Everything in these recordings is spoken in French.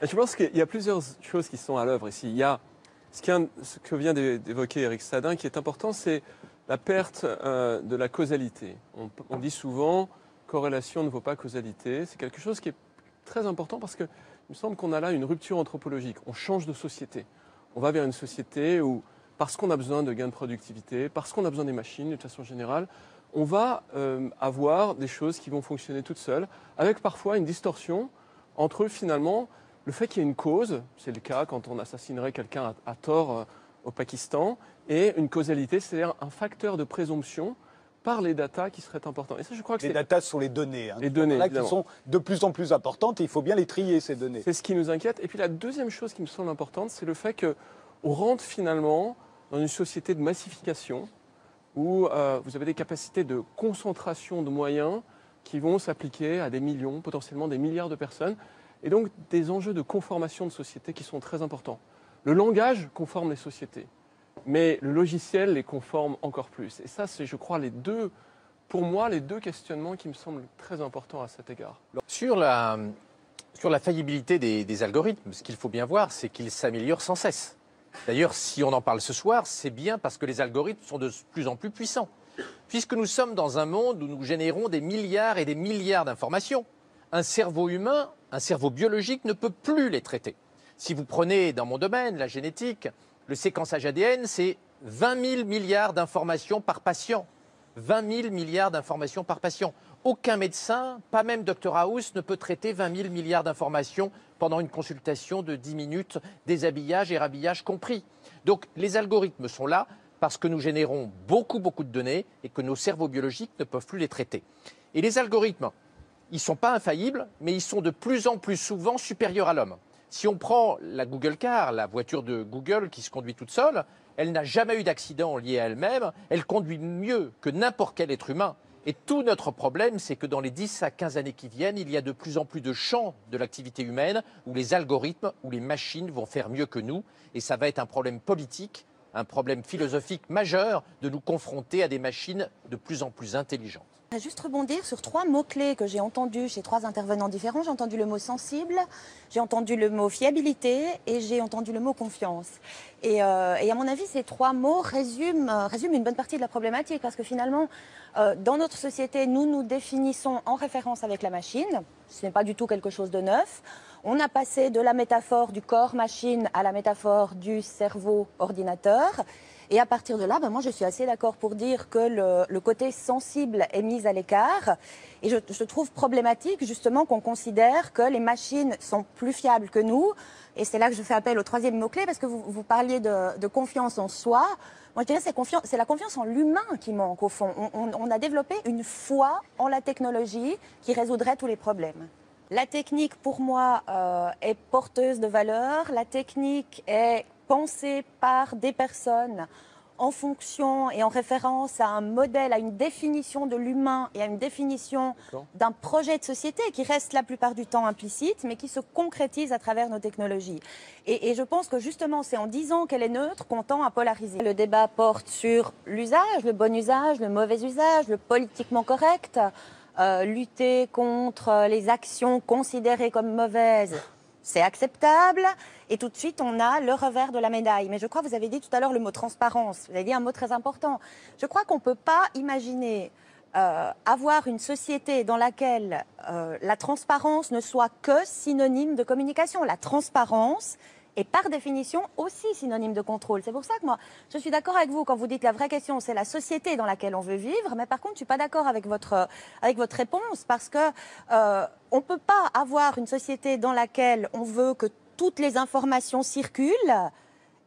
Je pense qu'il y a plusieurs choses qui sont à l'œuvre ici. Il y a ce que vient d'évoquer Eric Sadin qui est important, c'est la perte de la causalité. On dit souvent corrélation ne vaut pas causalité. C'est quelque chose qui est très important parce qu'il me semble qu'on a là une rupture anthropologique. On change de société. On va vers une société où, parce qu'on a besoin de gains de productivité, parce qu'on a besoin des machines de façon générale, on va avoir des choses qui vont fonctionner toutes seules, avec parfois une distorsion entre finalement le fait qu'il y ait une cause, c'est le cas quand on assassinerait quelqu'un à tort au Pakistan, et une causalité, c'est-à-dire un facteur de présomption par les datas qui seraient importants. Et ça, je crois que les datas sont les données. Les données, là, qui sont de plus en plus importantes et il faut bien les trier, ces données. C'est ce qui nous inquiète. Et puis la deuxième chose qui me semble importante, c'est le fait qu'on rentre finalement dans une société de massification où vous avez des capacités de concentration de moyens qui vont s'appliquer à des millions, potentiellement des milliards de personnes, et donc des enjeux de conformation de société qui sont très importants. Le langage conforme les sociétés, mais le logiciel les conforme encore plus. Et ça, c'est, je crois, pour moi, les deux questionnements qui me semblent très importants à cet égard. Sur la faillibilité des algorithmes, ce qu'il faut bien voir, c'est qu'ils s'améliorent sans cesse. D'ailleurs, si on en parle ce soir, c'est bien parce que les algorithmes sont de plus en plus puissants. Puisque nous sommes dans un monde où nous générons des milliards et des milliards d'informations. Un cerveau humain, un cerveau biologique ne peut plus les traiter. Si vous prenez dans mon domaine, la génétique, le séquençage ADN, c'est 20 000 milliards d'informations par patient. 20 000 milliards d'informations par patient. Aucun médecin, pas même Dr House, ne peut traiter 20 000 milliards d'informations pendant une consultation de 10 minutes, déshabillage et rhabillage compris. Donc les algorithmes sont là parce que nous générons beaucoup de données et que nos cerveaux biologiques ne peuvent plus les traiter. Et les algorithmes, ils ne sont pas infaillibles, mais ils sont de plus en plus souvent supérieurs à l'homme. Si on prend la Google Car, la voiture de Google qui se conduit toute seule, elle n'a jamais eu d'accident lié à elle-même, elle conduit mieux que n'importe quel être humain. Et tout notre problème, c'est que dans les 10 à 15 années qui viennent, il y a de plus en plus de champs de l'activité humaine où les algorithmes, où les machines vont faire mieux que nous. Et ça va être un problème politique, un problème philosophique majeur de nous confronter à des machines de plus en plus intelligentes. Je voudrais juste rebondir sur 3 mots-clés que j'ai entendus chez 3 intervenants différents. J'ai entendu le mot sensible, j'ai entendu le mot fiabilité et j'ai entendu le mot confiance. Et à mon avis, ces 3 mots résument une bonne partie de la problématique parce que finalement, dans notre société, nous nous définissons en référence avec la machine. Ce n'est pas du tout quelque chose de neuf. On a passé de la métaphore du corps-machine à la métaphore du cerveau-ordinateur. Et à partir de là, moi je suis assez d'accord pour dire que le côté sensible est mis à l'écart. Et je trouve problématique justement qu'on considère que les machines sont plus fiables que nous. Et c'est là que je fais appel au 3e mot-clé parce que vous parliez de confiance en soi. Moi je dirais que c'est la confiance en l'humain qui manque au fond. On a développé une foi en la technologie qui résoudrait tous les problèmes. La technique pour moi est porteuse de valeur. La technique est pensée par des personnes en fonction et en référence à un modèle, à une définition de l'humain et à une définition d'un projet de société qui reste la plupart du temps implicite, mais qui se concrétise à travers nos technologies. Et je pense que justement, c'est en disant qu'elle est neutre qu'on tend à polariser. Le débat porte sur l'usage, le bon usage, le mauvais usage, le politiquement correct, lutter contre les actions considérées comme mauvaises. C'est acceptable et tout de suite on a le revers de la médaille. Mais je crois que vous avez dit tout à l'heure le mot transparence, vous avez dit un mot très important. Je crois qu'on ne peut pas imaginer avoir une société dans laquelle la transparence ne soit que synonyme de communication. La transparence est par définition aussi synonyme de contrôle. C'est pour ça que moi, je suis d'accord avec vous quand vous dites que la vraie question, c'est la société dans laquelle on veut vivre. Mais par contre, je ne suis pas d'accord avec votre réponse parce que on ne peut pas avoir une société dans laquelle on veut que toutes les informations circulent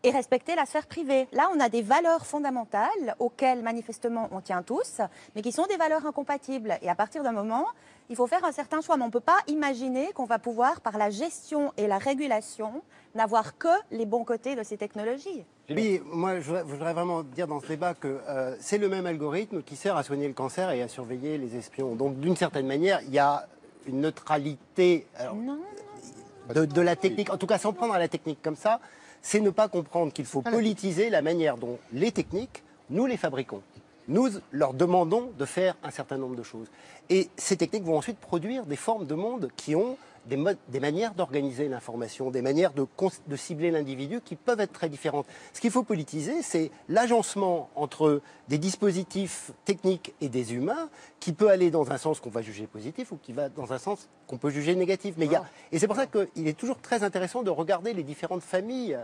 et respecter la sphère privée. Là, on a des valeurs fondamentales auxquelles, manifestement, on tient tous, mais qui sont des valeurs incompatibles. Et à partir d'un moment, il faut faire un certain choix. Mais on ne peut pas imaginer qu'on va pouvoir, par la gestion et la régulation, n'avoir que les bons côtés de ces technologies. Oui, moi, je voudrais vraiment dire dans ce débat que c'est le même algorithme qui sert à soigner le cancer et à surveiller les espions. Donc, d'une certaine manière, il y a une neutralité de la technique, en tout cas sans prendre à la technique comme ça, c'est ne pas comprendre qu'il faut politiser la manière dont les techniques, nous les fabriquons. Nous leur demandons de faire un certain nombre de choses. Et ces techniques vont ensuite produire des formes de monde qui ont des manières d'organiser l'information, des manières de cibler l'individu qui peuvent être très différentes. Ce qu'il faut politiser, c'est l'agencement entre des dispositifs techniques et des humains qui peut aller dans un sens qu'on va juger positif ou qui va dans un sens qu'on peut juger négatif. Mais et c'est pour ça qu'il est toujours très intéressant de regarder les différentes familles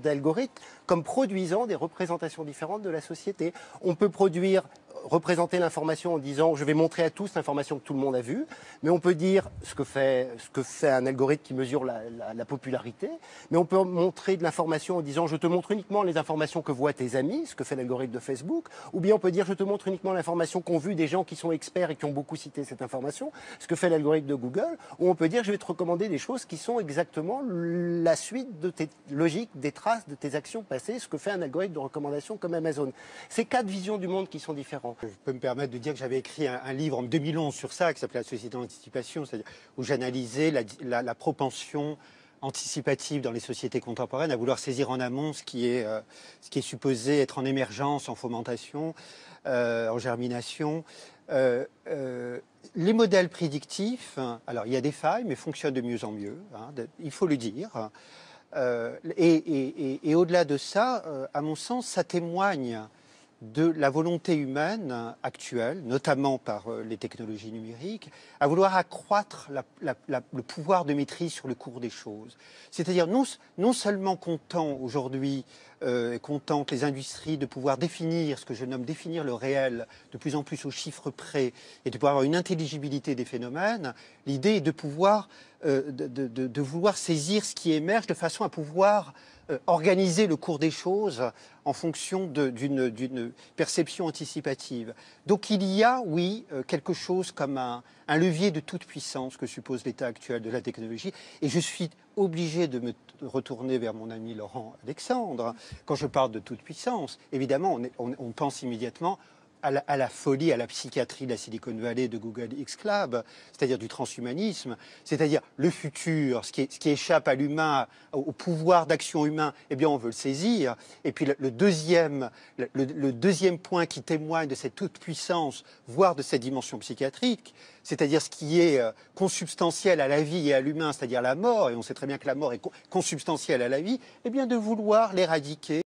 d'algorithmes comme produisant des représentations différentes de la société. On peut représenter l'information en disant je vais montrer à tous l'information que tout le monde a vue, mais on peut dire ce que fait un algorithme qui mesure la popularité, mais on peut montrer de l'information en disant je te montre uniquement les informations que voient tes amis, ce que fait l'algorithme de Facebook, ou bien on peut dire je te montre uniquement l'information qu'ont vu des gens qui sont experts et qui ont beaucoup cité cette information, ce que fait l'algorithme de Google, ou on peut dire je vais te recommander des choses qui sont exactement la suite de tes logiques, des traces de tes actions passées, ce que fait un algorithme de recommandation comme Amazon. C'est 4 visions du monde qui sont différentes. Je peux me permettre de dire que j'avais écrit un livre en 2011 sur ça, qui s'appelait La société d'anticipation, c'est-à-dire où j'analysais la propension anticipative dans les sociétés contemporaines à vouloir saisir en amont ce qui est supposé être en émergence, en fomentation, en germination. Les modèles prédictifs, alors il y a des failles, mais fonctionnent de mieux en mieux, hein, il faut le dire. Et au-delà de ça, à mon sens, ça témoigne de la volonté humaine actuelle, notamment par les technologies numériques, à vouloir accroître le pouvoir de maîtrise sur le cours des choses. C'est-à-dire non seulement comptant aujourd'hui, contentent les industries de pouvoir définir ce que je nomme définir le réel de plus en plus aux chiffres près et de pouvoir avoir une intelligibilité des phénomènes, l'idée est de pouvoir de vouloir saisir ce qui émerge de façon à pouvoir organiser le cours des choses en fonction d'une perception anticipative. Donc il y a, oui, quelque chose comme un levier de toute puissance que suppose l'état actuel de la technologie. Et je suis obligé de me retourner vers mon ami Laurent Alexandre. Quand je parle de toute puissance, évidemment, on pense immédiatement à la folie, à la psychiatrie de la Silicon Valley, de Google X Club, c'est-à-dire du transhumanisme, c'est-à-dire le futur, ce qui échappe à l'humain, au pouvoir d'action humain, eh bien on veut le saisir. Et puis le deuxième point qui témoigne de cette toute-puissance, voire de cette dimension psychiatrique, c'est-à-dire ce qui est consubstantiel à la vie et à l'humain, c'est-à-dire la mort, et on sait très bien que la mort est consubstantielle à la vie, eh bien de vouloir l'éradiquer.